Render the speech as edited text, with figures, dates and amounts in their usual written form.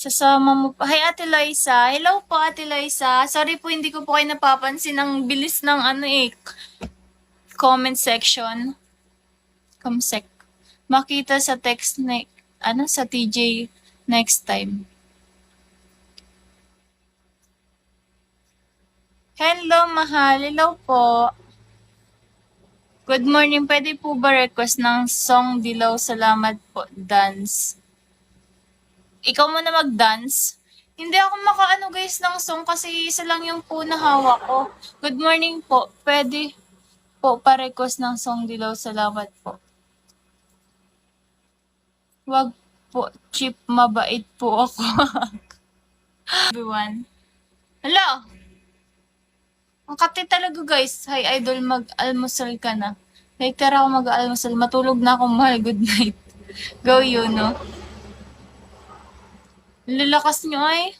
Sasama mo pa. Hi, Ate Liza. Hello po, Ate Liza. Sorry po, hindi ko po kayo napapansin. Ang bilis ng comment section. Comsec. Makita sa text na, sa TJ next time. Hello, mahal. Hello po. Good morning. Pwede po ba request ng song Dilaw? Salamat po. Dance. Ikaw muna mag-dance. Hindi ako makaano guys ng song kasi isa lang yung po na hawak ko. Good morning po. Pwede po pa-request ng song Dilaw. Salamat po. Wag po. Cheap. Mabait po ako. Everyone. Hello! Ang kati talaga guys. Hi idol, mag-almusal ka na. Later ako mag-almusal. Matulog na ako, mahal. Good night. Go you, no? Lalakas nyo ay.